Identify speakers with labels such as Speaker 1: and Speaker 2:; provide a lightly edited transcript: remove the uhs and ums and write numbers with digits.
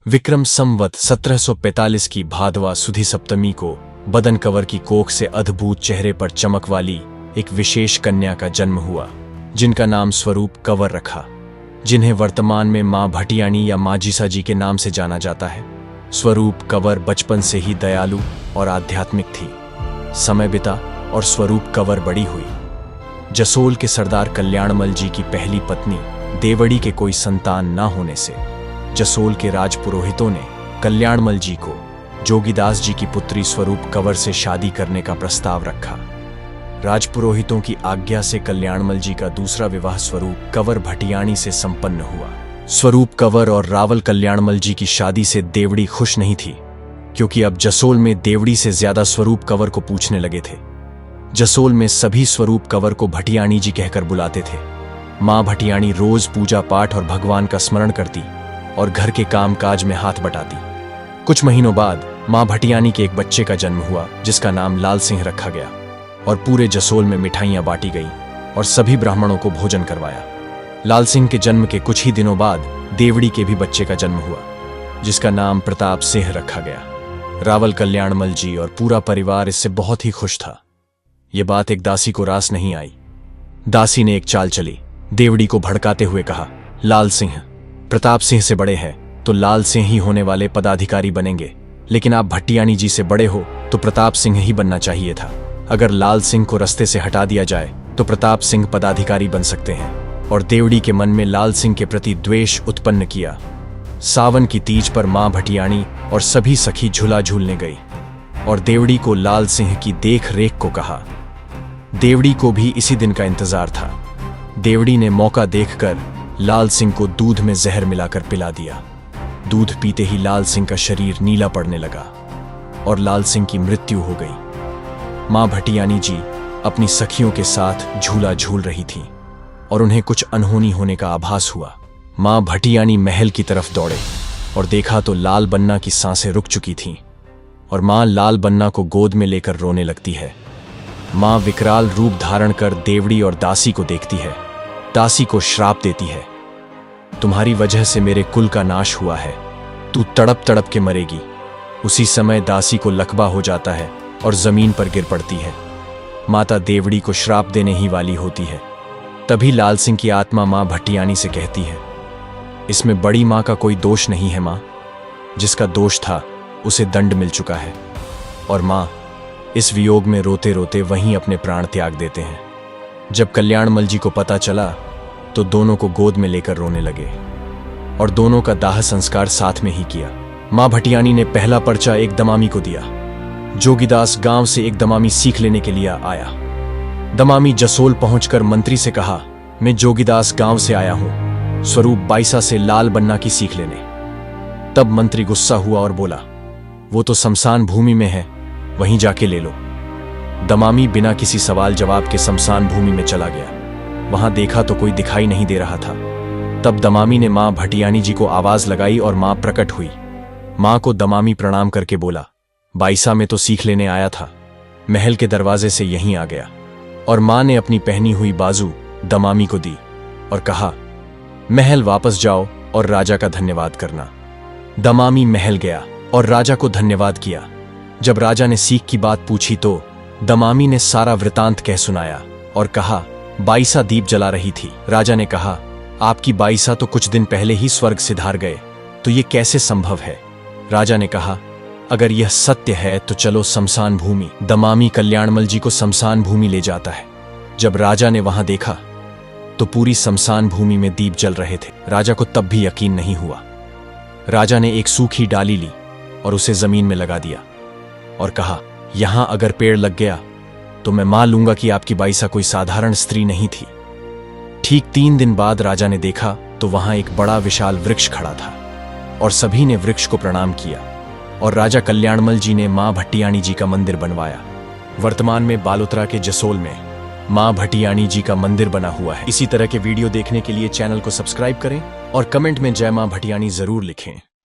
Speaker 1: विक्रम संवत 1745 की भादवा सुधी सप्तमी को बदन कंवर की कोख से अद्भुत चेहरे पर चमक वाली एक विशेष कन्या का जन्म हुआ, जिनका नाम स्वरूप कंवर रखा, जिन्हें वर्तमान में मां भटियाणी या मां जीसाजी के नाम से जाना जाता है। स्वरूप कंवर बचपन से ही दयालु और आध्यात्मिक थी। समय बिता और स्वरूप कंवर बड़ी हुई। जसोल के सरदार कल्याणमल जी की पहली पत्नी देवड़ी के कोई संतान न होने से जसोल के राजपुरोहितों ने कल्याणमल जी को जोगीदास जी की पुत्री स्वरूप कंवर से शादी करने का प्रस्ताव रखा। राजपुरोहितों की आज्ञा से कल्याणमल जी का दूसरा विवाह स्वरूप कंवर भटियाणी से संपन्न हुआ। स्वरूप कंवर और रावल कल्याणमल जी की शादी से देवड़ी खुश नहीं थी, क्योंकि अब जसोल में देवड़ी से ज्यादा स्वरूप कंवर को पूछने लगे थे। जसोल में सभी स्वरूप कंवर को भटियाणी जी कहकर बुलाते थे। मां भटियाणी रोज पूजा पाठ और भगवान का स्मरण करती और घर के काम काज में हाथ बटाती। कुछ महीनों बाद मां भटियाणी के एक बच्चे का जन्म हुआ, जिसका नाम लाल सिंह रखा गया और पूरे जसोल में मिठाइयां बांटी गई और सभी ब्राह्मणों को भोजन करवाया। लाल सिंह के जन्म के कुछ ही दिनों बाद देवड़ी के भी बच्चे का जन्म हुआ, जिसका नाम प्रताप सिंह रखा गया। रावल कल्याणमल जी और पूरा परिवार इससे बहुत ही खुश था। यह बात एक दासी को रास नहीं आई। दासी ने एक चाल चली, देवड़ी को भड़काते हुए कहा, लाल सिंह प्रताप सिंह से बड़े हैं तो लाल सिंह ही होने वाले पदाधिकारी बनेंगे, लेकिन आप भटियाणी जी से बड़े हो तो प्रताप सिंह ही बनना चाहिए था। अगर लाल सिंह को रास्ते से हटा दिया जाए तो प्रताप सिंह पदाधिकारी बन सकते हैं। और देवड़ी के मन में लाल सिंह के प्रति द्वेष उत्पन्न किया। सावन की तीज पर मां भटियाणी और सभी सखी झूला झूलने गई और देवड़ी को लाल सिंह की देख रेख को कहा। देवड़ी को भी इसी दिन का इंतजार था। देवड़ी ने मौका देखकर लाल सिंह को दूध में जहर मिलाकर पिला दिया। दूध पीते ही लाल सिंह का शरीर नीला पड़ने लगा और लाल सिंह की मृत्यु हो गई। मां भटियाणी जी अपनी सखियों के साथ झूला झूल रही थीं और उन्हें कुछ अनहोनी होने का आभास हुआ। मां भटियाणी महल की तरफ दौड़े और देखा तो लाल बन्ना की सांसें रुक चुकी थीं और मां लाल बन्ना को गोद में लेकर रोने लगती है। मां विकराल रूप धारण कर देवड़ी और दासी को देखती है। दासी को श्राप देती है, तुम्हारी वजह से मेरे कुल का नाश हुआ है, तू तड़प तड़प के मरेगी। उसी समय दासी को लकवा हो जाता है और जमीन पर गिर पड़ती है। माता देवड़ी को श्राप देने ही वाली होती है। तभी लाल सिंह की आत्मा मां भटियाणी से कहती है, इसमें बड़ी मां का कोई दोष नहीं है मां, जिसका दोष था उसे दंड मिल चुका है। और मां इस वियोग में रोते रोते वहीं अपने प्राण त्याग देते हैं। जब कल्याणमल जी को पता चला तो दोनों को गोद में लेकर रोने लगे और दोनों का दाह संस्कार साथ में ही किया। मां भटियाणी ने पहला पर्चा एक दमामी को दिया। जोगीदास गांव से एक दमामी सीख लेने के लिए आया। दमामी जसोल पहुंचकर मंत्री से कहा, मैं जोगीदास गांव से आया हूं स्वरूप बाईसा से लाल बन्ना की सीख लेने। तब मंत्री गुस्सा हुआ और बोला, वो तो शमशान भूमि में है, वहीं जाके ले लो। दमामी बिना किसी सवाल जवाब के शमशान भूमि में चला गया। वहां देखा तो कोई दिखाई नहीं दे रहा था। तब दमामी ने मां भटियाणी जी को आवाज लगाई और मां प्रकट हुई। मां को दमामी प्रणाम करके बोला, बाईसा में तो सीख लेने आया था, महल के दरवाजे से यहीं आ गया। और मां ने अपनी पहनी हुई बाजू दमामी को दी और कहा, महल वापस जाओ और राजा का धन्यवाद करना। दमामी महल गया और राजा को धन्यवाद किया। जब राजा ने सीख की बात पूछी तो दमामी ने सारा वृतांत कह सुनाया और कहा, बाईसा दीप जला रही थी। राजा ने कहा, आपकी बाईसा तो कुछ दिन पहले ही स्वर्ग सिधार गए, तो ये कैसे संभव है? राजा ने कहा, अगर यह सत्य है तो चलो शमशान भूमि। दमामी कल्याणमल जी को शमशान भूमि ले जाता है। जब राजा ने वहां देखा तो पूरी शमशान भूमि में दीप जल रहे थे। राजा को तब भी यकीन नहीं हुआ। राजा ने एक सूखी डाली ली और उसे जमीन में लगा दिया और कहा, यहां अगर पेड़ लग गया तो मैं मान लूंगा कि आपकी बाईसा कोई साधारण स्त्री नहीं थी। ठीक 3 दिन बाद राजा ने देखा तो वहां एक बड़ा विशाल वृक्ष खड़ा था और सभी ने वृक्ष को प्रणाम किया और राजा कल्याणमल जी ने मां भटियाणी जी का मंदिर बनवाया। वर्तमान में बालोतरा के जसोल में मां भटियाणी जी का मंदिर बना हुआ है। इसी तरह के वीडियो देखने के लिए चैनल को सब्सक्राइब करें और कमेंट में जय मां भटियाणी जरूर लिखें।